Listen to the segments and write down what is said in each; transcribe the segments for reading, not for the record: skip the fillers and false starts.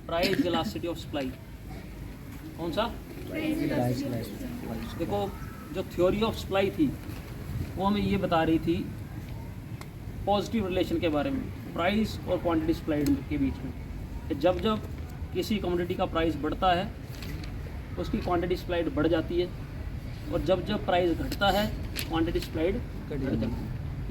Price elasticity of supply. कौन सा? देखो, जो थ्योरी ऑफ सप्लाई थी वो हमें ये बता रही थी पॉजिटिव रिलेशन के बारे में, प्राइस और क्वांटिटी सप्लाइड के बीच में, कि जब जब किसी कमोडिटी का प्राइस बढ़ता है उसकी क्वांटिटी सप्लाइड बढ़ जाती है, और जब जब प्राइस घटता है क्वांटिटी सप्लाइड घट जाती है।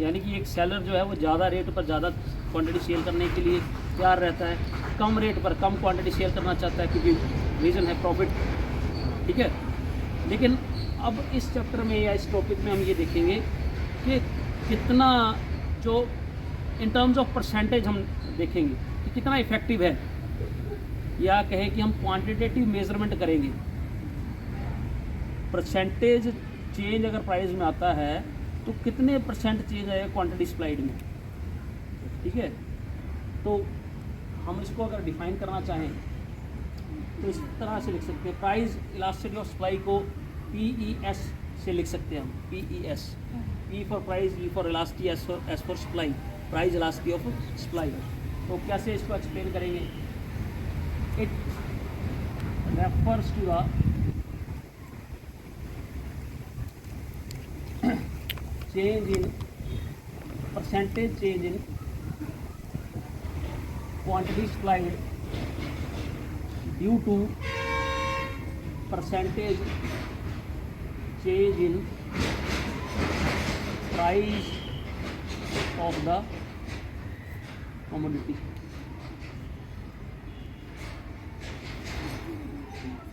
यानी कि एक सेलर जो है वो ज़्यादा रेट पर ज़्यादा क्वांटिटी सेल करने के लिए तैयार रहता है, कम रेट पर कम क्वांटिटी सेल करना चाहता है क्योंकि रीज़न है प्रॉफिट। ठीक है, लेकिन अब इस चैप्टर में या इस टॉपिक में हम ये देखेंगे कि कितना जो इन टर्म्स ऑफ परसेंटेज हम देखेंगे कि कितना इफ़ेक्टिव है, या कहें कि हम क्वांटिटेटिव मेजरमेंट करेंगे। परसेंटेज चेंज अगर प्राइस में आता है तो कितने परसेंट चेंज आएगा क्वांटिटी सप्लाइड में। ठीक है, तो हम इसको अगर डिफाइन करना चाहें तो इस तरह से लिख सकते हैं, प्राइस इलास्टिसिटी ऑफ सप्लाई को PES से लिख सकते हैं हम, PES, P for price, E for elasticity, S for supply, price elasticity of supply. तो कैसे इसको एक्सप्लेन करेंगे? It refers to the change in percentage change in quantity supplied due to percentage change in price of the commodity.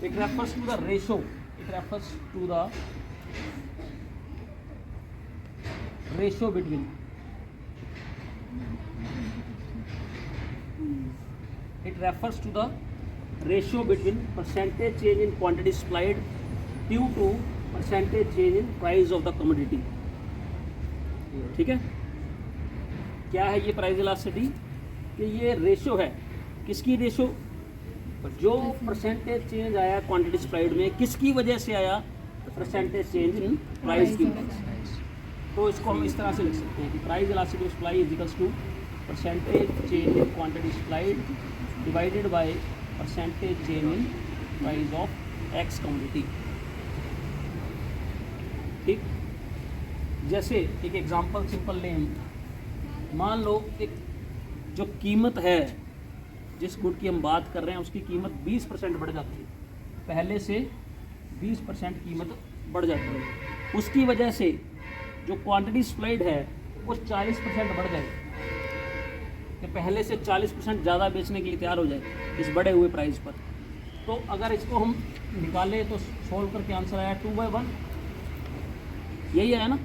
It refers to the ratio. It refers to the ratio between percentage change in quantity supplied due to percentage change in price of the commodity. ठीक है, क्या है ये price elasticity? कि ये ratio है। किसकी ratio? जो परसेंटेज चेंज आया क्वांटिटी सप्लाइड में, किसकी वजह से आया? परसेंटेज चेंज इन प्राइस की वजह से। तो इसको हम इस तरह से लिख सकते हैं कि price elasticity of supply is equals to percentage change in quantity supplied divided by percentage change in price of x commodity. ठीक, जैसे एक एग्जांपल सिंपल लें हम, मान लो एक जो कीमत है जिस गुड की हम बात कर रहे हैं उसकी कीमत 20% बढ़ जाती है, पहले से 20% कीमत बढ़ जाती है। उसकी वजह से जो क्वांटिटी सप्लाइड है वो 40% बढ़ जाए, कि पहले से 40% ज़्यादा बेचने के लिए तैयार हो जाए इस बढ़े हुए प्राइस पर। तो अगर इसको हम निकालें तो सोल्व करके आंसर आया 2/1, यही आया ना,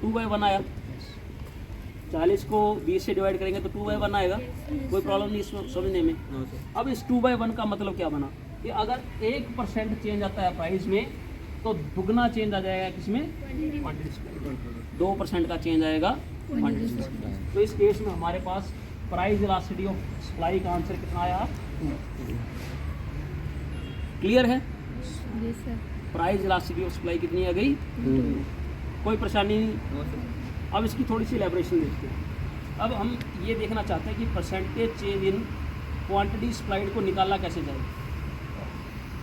2/1 आया। 40 को 20 से डिवाइड करेंगे तो 2/1 आएगा, कोई प्रॉब्लम नहीं इसको समझने में। अब इस 2/1 का मतलब क्या बना कि अगर 1% चेंज आता है प्राइस में तो दुगना चेंज आ जाएगा किसमें? Quantity supply. 2% का चेंज आएगा क्वांटिटी सप्लाई। तो इस केस में हमारे पास प्राइस इलास्टिसिटी ऑफ सप्लाई का आंसर कितना आया? 2। क्लियर है? प्राइस इलास्टिसिटी ऑफ सप्लाई कितनी आ गई? 2। कोई परेशानी नहीं। अब इसकी थोड़ी सी इलैबोरेशन देखते हैं। अब हम ये देखना चाहते हैं कि percentage change in quantity supplied को निकाला कैसे जाए,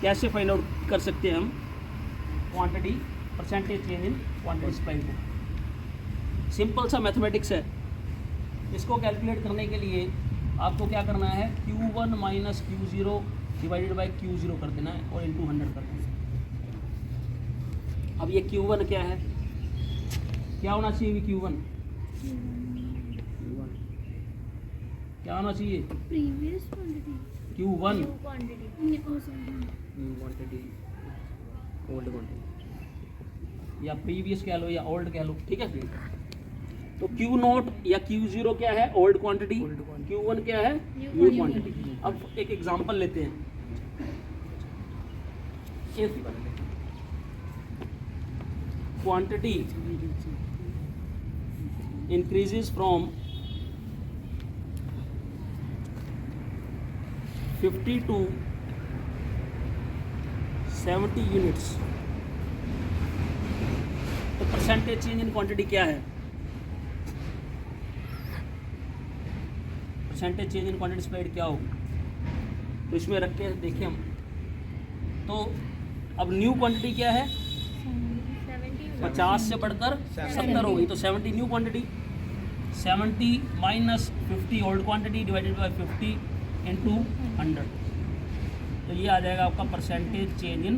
कैसे फाइंड आउट कर सकते हैं हम quantity percentage change in quantity supplied को। सिंपल सा मैथमेटिक्स है। इसको कैलकुलेट करने के लिए आपको क्या करना है? Q1 minus Q0 divided by Q0 कर देना है और इंटू 100 कर देना है। अब ये Q1 क्या है? क्या होना चाहिए? Q1 क्या होना चाहिए? Previous quantity. Q1 quantity old quantity या प्रीवियस कह लो या ओल्ड कह लो, ठीक है। तो Q0 या Q0 क्या है? Old quantity. Q1 क्या है? New quantity. अब एक एग्जांपल लेते हैं। If quantity increases from 50 to 70 units, तो परसेंटेज चेंज इन क्वांटिटी क्या है? Percentage change in quantity supplied क्या होगी? तो इसमें रख के देखें हम। तो अब न्यू क्वांटिटी क्या है? 50 से बढ़कर 70 हो गई, तो 70 new quantity, 70 minus 50 old quantity divided by 50 into 100, तो ये आ जाएगा आपका परसेंटेज चेंज इन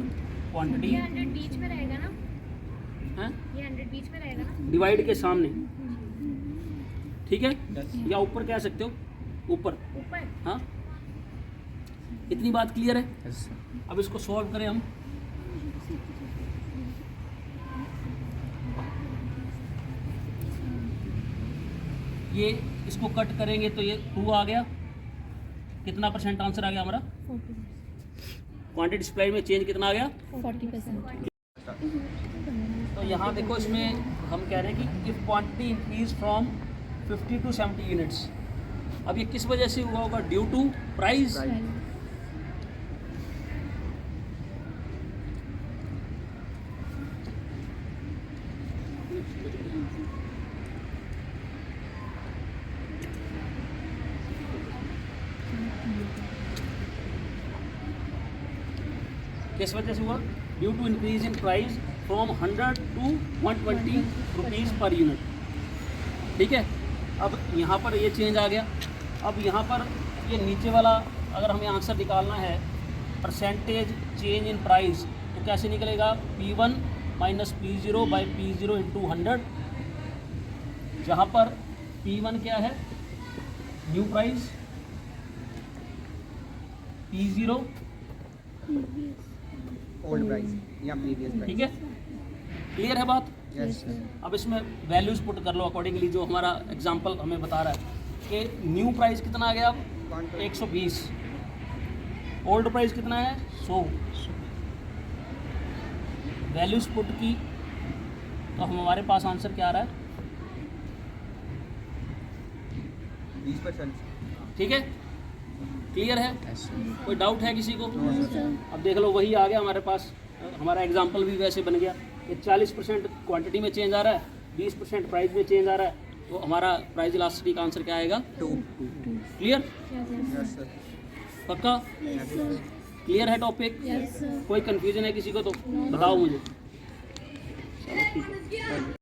क्वांटिटी। ये 100 बीच में रहेगा ना? है ये 100 बीच में रहेगा ना? डिवाइड के सामने, ठीक है, या ऊपर कह सकते हो, ऊपर। ऊपर? हाँ, इतनी बात क्लियर है? Yes sir. अब इसको सॉल्व करें हम। ये इसको कट करेंगे तो ये 2 आ गया, कितना परसेंट आंसर आ गया हमारा? 40%। क्वांटिटी सप्लाई में चेंज कितना आ गया? 40%। तो यहाँ देखो, इसमें हम कह रहे हैं कि if quantity increase from 50 to 70 units. अब ये किस वजह से हुआ होगा? Due to price. किस वजह से हुआ? Due to increase in price from 100 to 120 rupees per unit, ठीक है। अब यहाँ पर ये चेंज आ गया। अब यहाँ पर ये नीचे वाला अगर हमें आंसर निकालना है परसेंटेज चेंज इन प्राइस, तो कैसे निकलेगा? P1 minus P0 by P0 into 100, जहाँ पर P1 क्या है? New price, P0 old price या प्रीवियस ठीक प्राइस। है, क्लियर है बात? Yes sir. अब इसमें वैल्यूज पुट कर लो अकॉर्डिंगली, जो हमारा एग्जांपल हमें बता रहा है कि न्यू प्राइस कितना आ गया? अब 120, ओल्ड प्राइस कितना है? 100। वैल्यूज पुट की तो हमारे पास आंसर क्या आ रहा है? 20%। ठीक है, क्लियर है? Yes sir. कोई डाउट है किसी को? No sir. अब देख लो, वही आ गया हमारे पास, हमारा एग्जांपल भी वैसे बन गया कि 40% क्वांटिटी में चेंज आ रहा है, 20% प्राइस में चेंज आ रहा है, तो हमारा प्राइस इलास्टिसिटी का आंसर क्या आएगा? 2। क्लियर? Yes sir. पक्का? क्लियर है टॉपिक? Yes, sir. कोई कंफ्यूजन है किसी को तो बताओ मुझे। चलो ठीक है।